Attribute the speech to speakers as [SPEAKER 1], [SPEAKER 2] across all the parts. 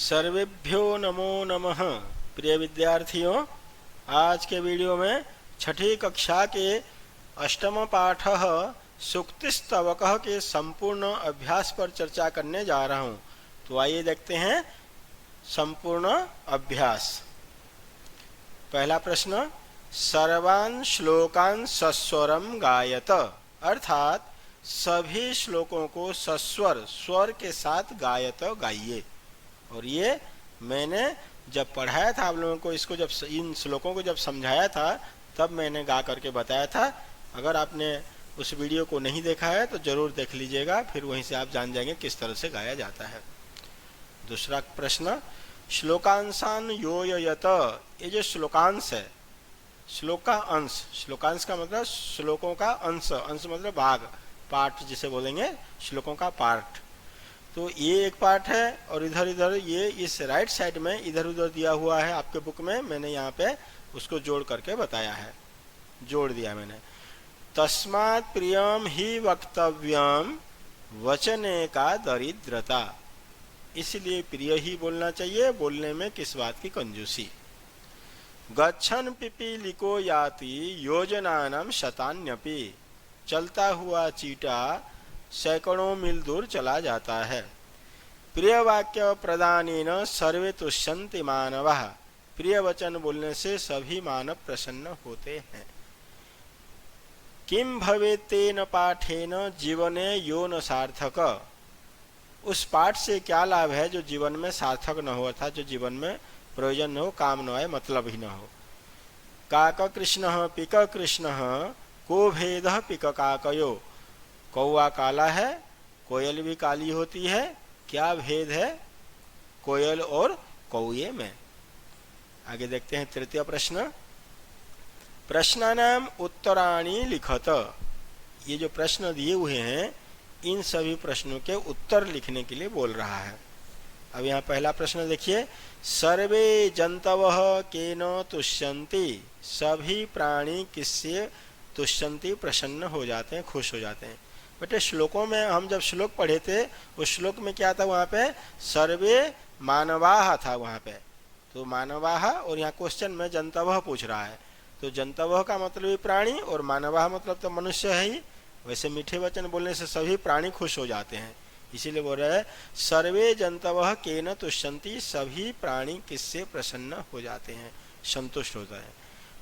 [SPEAKER 1] सर्वेभ्यो नमो नमः। प्रिय विद्यार्थियों, आज के वीडियो में छठी कक्षा के अष्टम पाठ सूक्तिस्तवकः के संपूर्ण अभ्यास पर चर्चा करने जा रहा हूँ। तो आइए देखते हैं संपूर्ण अभ्यास। पहला प्रश्न, सर्वान् श्लोकान् सस्वरम गायत, अर्थात सभी श्लोकों को सस्वर स्वर के साथ गायत गाइए। और ये मैंने जब पढ़ाया था आप लोगों को, इसको जब इन श्लोकों को जब समझाया था तब मैंने गा करके बताया था। अगर आपने उस वीडियो को नहीं देखा है तो जरूर देख लीजिएगा, फिर वहीं से आप जान जाएंगे किस तरह से गाया जाता है। दूसरा प्रश्न, श्लोकांशान योययत, ये जो श्लोकांश है, श्लोक का अंश, श्लोकांश का मतलब श्लोकों का अंश, अंश मतलब भाग, पार्ट जिसे बोलेंगे, श्लोकों का पार्ट। तो ये एक पार्ट है और इधर इधर ये इस राइट साइड में इधर उधर दिया हुआ है आपके बुक में, मैंने यहाँ पे उसको जोड़ करके बताया है, जोड़ दिया मैंने। तस्मात् प्रियम ही वक्तव्यम वचने का दरिद्रता, इसलिए प्रिय ही बोलना चाहिए, बोलने में किस बात की कंजूसी। गच्छन पिपीलिको याति योजनानां शतान्यपि, चलता हुआ चीटा सैकड़ों मील दूर चला जाता है। प्रिय वाक्य प्रदानेन सर्वे तुष्यन्ति मानवः, प्रिय वचन बोलने से सभी मानव प्रसन्न होते हैं। किम भवेत् तेन पाठेन जीवने यो न सार्थक, उस पाठ से क्या लाभ है जो जीवन में सार्थक न हो, अर्थात जो जीवन में प्रयोजन न हो, काम न आए, मतलब ही न हो। काक कृष्ण पिक कृष्ण को भेद पिक काकयो, कौआ काला है, कोयल भी काली होती है, क्या भेद है कोयल और कौए में। आगे देखते हैं तृतीय प्रश्न, प्रश्नानाम उत्तराणि लिखत, ये जो प्रश्न दिए हुए हैं इन सभी प्रश्नों के उत्तर लिखने के लिए बोल रहा है। अब यहाँ पहला प्रश्न देखिए, सर्वे जंतवः केन तुष्यन्ति, सभी प्राणी किससे तुष्यन्ति, प्रसन्न हो जाते हैं, खुश हो जाते हैं। बेटे श्लोकों में हम जब श्लोक पढ़े थे उस श्लोक में क्या था, वहाँ पे सर्वे मानवाः था वहाँ पे, तो मानवाः, और यहाँ क्वेश्चन में जंतवः पूछ रहा है, तो जंतवः का मतलब ही प्राणी और मानवाः मतलब तो मनुष्य है ही। वैसे मीठे वचन बोलने से सभी प्राणी खुश हो जाते हैं, इसीलिए बोल रहे हैं सर्वे जंतवः केन तुष्यन्ति, सभी प्राणी किससे प्रसन्न हो जाते हैं, संतुष्ट होता है।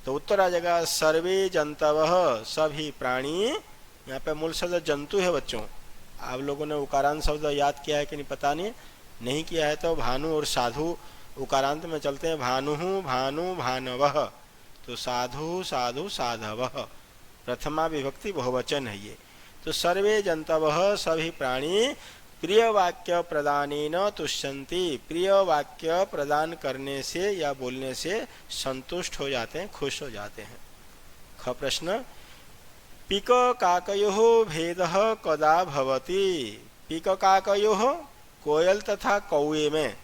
[SPEAKER 1] तो उत्तर आ जाएगा सर्वे जंतवः, सभी प्राणी। यहाँ पे मूल शब्द जंतु है बच्चों, आप लोगों ने उकारांत शब्द याद किया है कि नहीं पता नहीं किया है तो भानु और साधु उकारांत में चलते हैं, भानु भानु भानवः, तो साधु साधु साधवः, प्रथमा विभक्ति बहुवचन है ये। तो सर्वे जंतवः, सभी प्राणी प्रिय वाक्य प्रदानेन तुष्यन्ति, प्रिय वाक्य प्रदान करने से या बोलने से संतुष्ट हो जाते हैं, खुश हो जाते हैं। ख प्रश्न, पिक काकयोः भेदः कदा भवति, पिक काकयोः, कोयल तथा कौए में,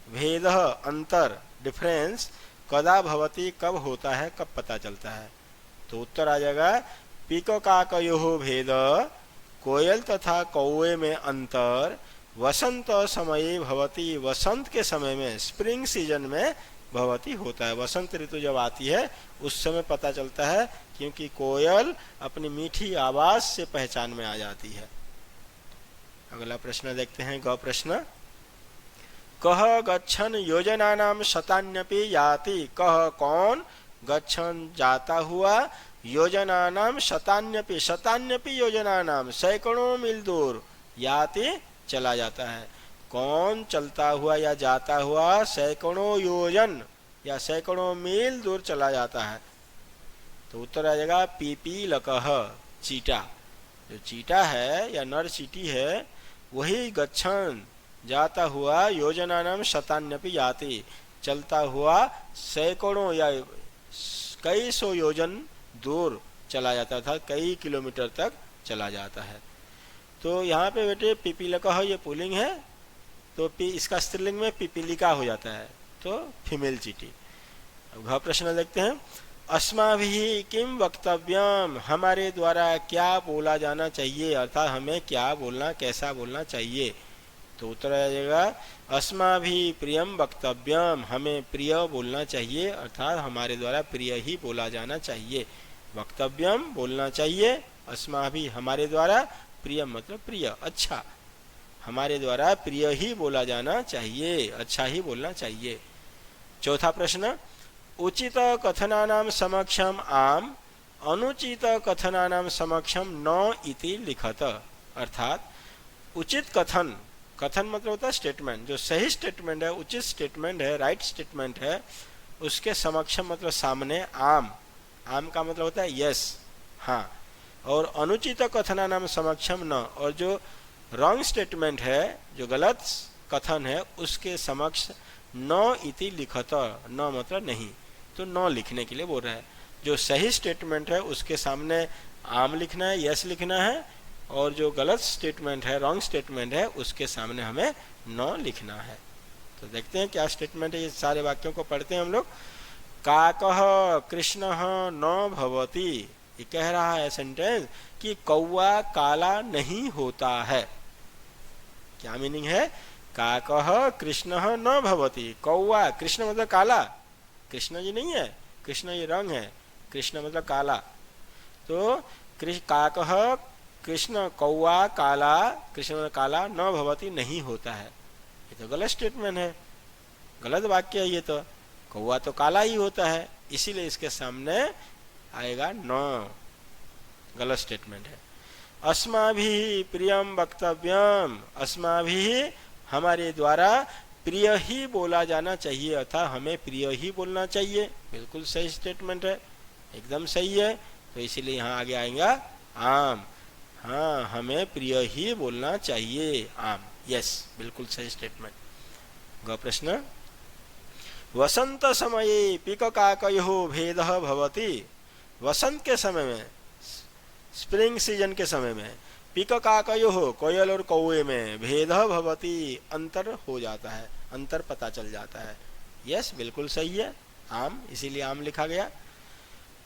[SPEAKER 1] भेदः अंतर, डिफरेंस, कदा भवति, कब होता है, कब पता चलता है। तो उत्तर आ जाएगा पिक काकयोः भेद, कोयल तथा कौए में अंतर, वसंत समये भवति, वसंत के समय में, स्प्रिंग सीजन में भवति होता है, वसंत ऋतु जब आती है उस समय पता चलता है, क्योंकि कोयल अपनी मीठी आवाज से पहचान में आ जाती है। अगला प्रश्न देखते हैं, ग प्रश्न, कह गच्छन योजनानां शतान्यपि याति, कह कौन, गच्छन जाता हुआ, योजनानां शतान्यपि, शतान्यपि योजनानां, सैकड़ों मील दूर, याति चला जाता है, कौन चलता हुआ या जाता हुआ सैकड़ों योजन या सैकड़ों मील दूर चला जाता है। तो उत्तर आ जाएगा पीपीलकः, चीटा, जो चीटा है या नर चीटी है वही गच्छन जाता हुआ, योजनानां शतान्यपि याति, चलता हुआ सैकड़ों या कई सौ योजन दूर चला जाता था, कई किलोमीटर तक चला जाता है। तो यहाँ पे बेटे पीपीलकः ये पुल्लिंग है, तो इसका स्त्रीलिंग में पिपीलिका हो जाता है, तो फीमेल चीटी। अब घ प्रश्न देखते हैं, अस्माभिः किम वक्तव्यम, हमारे द्वारा क्या बोला जाना चाहिए, अर्थात हमें क्या बोलना, कैसा बोलना चाहिए। तो उत्तर आ जाएगा अस्माभि प्रियम वक्तव्यम, हमें प्रिय बोलना चाहिए, अर्थात हमारे द्वारा प्रिय ही बोला जाना चाहिए। वक्तव्यम बोलना चाहिए, अस्माभि हमारे द्वारा, प्रियम मतलब प्रिय अच्छा, हमारे द्वारा प्रिय ही बोला जाना चाहिए, अच्छा ही बोलना चाहिए। चौथा प्रश्न, उचित कथनानां समक्षम आम, अनुचित कथनानां समक्षम न इति लिखत। अर्थात उचित कथन, कथन मतलब होता है स्टेटमेंट, जो सही स्टेटमेंट है, उचित स्टेटमेंट है, राइट स्टेटमेंट है, उसके समक्षम मतलब सामने, आम, आम का मतलब होता है यस हाँ, और अनुचित कथनानां समक्षम न, और जो रॉन्ग स्टेटमेंट है, जो गलत कथन है, उसके समक्ष न इति लिखत, न मतलब नहीं, तो न लिखने के लिए बोल रहा है। जो सही स्टेटमेंट है उसके सामने आम लिखना है, यस लिखना है, और जो गलत स्टेटमेंट है, रॉन्ग स्टेटमेंट है, उसके सामने हमें न लिखना है। तो देखते हैं क्या स्टेटमेंट है, ये सारे वाक्यों को पढ़ते हैं हम लोग। काकः कृष्णः न भवति, ये कह रहा है सेंटेंस कि कौवा काला नहीं होता है। क्या मीनिंग है? काकः कृष्णः न भवति, कौवा, कृष्ण मतलब काला, कृष्ण जी नहीं है, कृष्ण ये रंग है, कृष्ण मतलब काला, तो काकः कृष्ण कौवा काला, कृष्ण काला, न भवति नहीं होता है, ये तो गलत स्टेटमेंट है, गलत वाक्य है ये तो, कौवा तो काला ही होता है, इसीलिए इसके सामने आएगा न, गलत स्टेटमेंट है। अस्माभिः प्रियम वक्तव्यम, अस्माभिः हमारे द्वारा प्रिय ही बोला जाना चाहिए, अर्थात हमें प्रिय ही बोलना चाहिए, बिल्कुल सही स्टेटमेंट है, एकदम सही है, तो इसीलिए यहाँ आगे आएगा आम, हाँ हमें प्रिय ही बोलना चाहिए, आम, यस बिल्कुल सही स्टेटमेंट। ग प्रश्न, वसंत समये पिककाकयोः भेदः भवति, वसंत के समय में, स्प्रिंग सीजन के समय में, पिककाकयोः कोयल और कौवे में, भेदः भवति अंतर हो जाता है, अंतर पता चल जाता है, यस बिल्कुल सही है, आम, इसीलिए आम लिखा गया।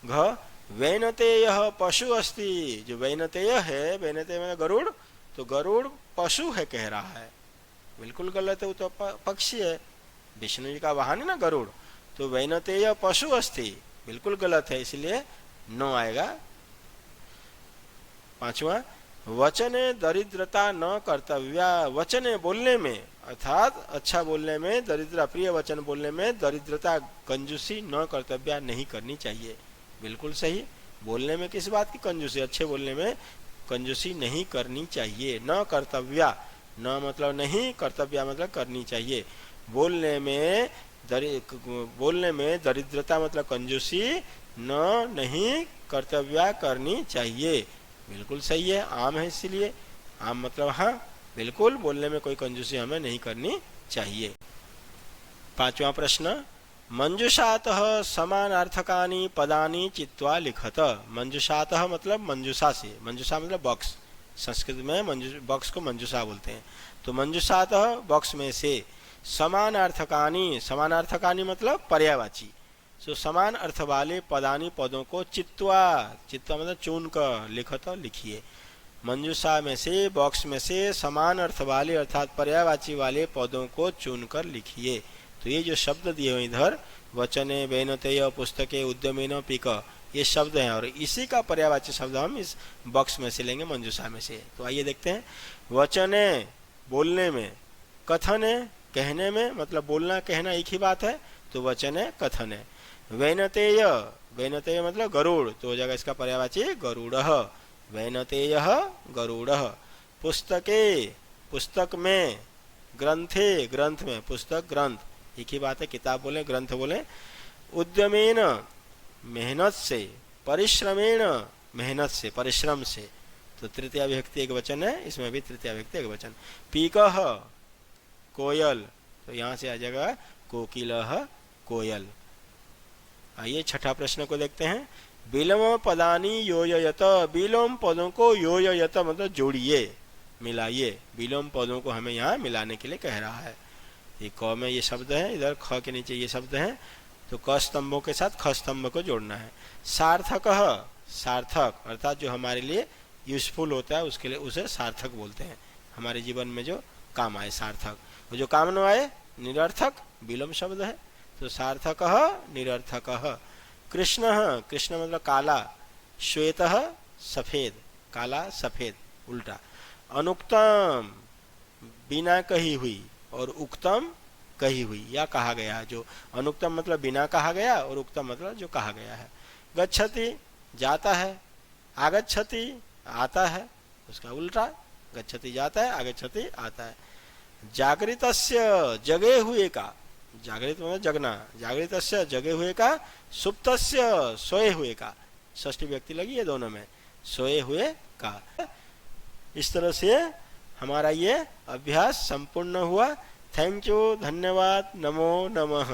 [SPEAKER 1] घ वैनतेयः पशु अस्ति, जो वैनतेय है, वैनतेय में गरुड़, तो गरुड़ पशु है कह रहा है, बिल्कुल गलत है, वो तो पक्षी है, विष्णु जी का वाहन है ना गरुड़, तो वैनतेय पशु अस्ति बिल्कुल गलत है, इसलिए नो आएगा। पांचवा, वचने दरिद्रता न कर्तव्या, वचने बोलने में, अर्थात अच्छा बोलने में, दरिद्र प्रिय वचन बोलने में दरिद्रता कंजूसी न कर्तव्या नहीं करनी चाहिए, बिल्कुल सही, बोलने में किस बात की कंजूसी, अच्छे बोलने में कंजूसी नहीं करनी चाहिए। न कर्तव्या, न मतलब नहीं, कर्तव्या मतलब करनी चाहिए, बोलने में दरिद्रता मतलब कंजूसी न नहीं कर्तव्या करनी चाहिए, बिल्कुल सही है, आम है इसीलिए, आम मतलब हाँ बिल्कुल, बोलने में कोई कंजूसी हमें नहीं करनी चाहिए। पांचवा प्रश्न, मंजुषातः समानार्थकानि पदानि चित्वा लिखत, मंजुषातः मतलब मंजुषा से, मंजुषा मतलब बॉक्स, संस्कृत में बॉक्स को मंजुषा बोलते हैं, तो मंजुषातः बॉक्स में से, समानार्थकानि, समानार्थकानि मतलब पर्यायवाची, सो समान अर्थ वाले पदानि पदों को चित्वा, चित्वा मतलब चुन कर, लिखत लिखिए, मंजुषा में से, बॉक्स में से समान अर्थ वाले अर्थात पर्यायवाची वाले पदों को चुनकर लिखिए। तो ये जो शब्द दिए हुए इधर, वचने, वैनतेय, पुस्तके, उद्यमेन, पिक, ये शब्द हैं, और इसी का पर्यायवाची शब्द हम इस बॉक्स में से लेंगे, मंजुषा में से। तो आइए देखते हैं, वचने बोलने में, कथने कहने में, मतलब बोलना कहना एक ही बात है, तो वचने कथने, वैनतेय, वैनतेय मतलब गरुड़, तो हो जाएगा इसका पर्यायवाची गरुड़ः, वैनतेयः गरुड़ः, पुस्तके पुस्तक में, ग्रंथे ग्रंथ में, पुस्तक ग्रंथ एक ही बात है, किताब बोले ग्रंथ बोले, उद्यमेन मेहनत से, परिश्रमेण मेहनत से, परिश्रम से, तो तृतीया विभक्ति एक वचन है, इसमें भी तृतीया विभक्ति एक वचन। पीकः कोयल, तो यहाँ से आ जाएगा कोकिलः कोयल। आइए छठा प्रश्न को देखते हैं, विलोम पदानि योजयत, विलोम पदों को योजयत मतलब जोड़िए, मिलाइए, विलोम पदों को हमें यहाँ मिलाने के लिए कह रहा है। ये क में ये शब्द है, इधर ख के नीचे ये शब्द है, तो क स्तंभों के साथ ख स्तंभ को जोड़ना है। सार्थकः, सार्थक अर्थात जो हमारे लिए यूजफुल होता है, उसके लिए उसे सार्थक बोलते हैं, हमारे जीवन में जो काम आए सार्थक, वो जो काम न आए निरर्थक विलोम शब्द है, तो सार्थक निरर्थक। कृष्ण, कृष्ण मतलब काला, श्वेत सफेद, काला सफेद उल्टा। अनुक्तम बिना कही हुई और उक्तम कही हुई या कहा गया, जो अनुक्तम मतलब बिना कहा गया और उक्तम मतलब जो कहा गया है। गच्छति जाता है, आगच्छति आता है, उसका उल्टा, गच्छति जाता है, आगच्छति आता है। जागृतस्य जगे हुए का, जागृत मतलब जगना, जागृतस्य जगे हुए का, सुप्तस्य सोए हुए का, षष्ठी व्यक्ति लगी है दोनों में, सोए हुए का। इस तरह से हमारा ये अभ्यास संपूर्ण हुआ। थैंक यू, धन्यवाद, नमो नमः।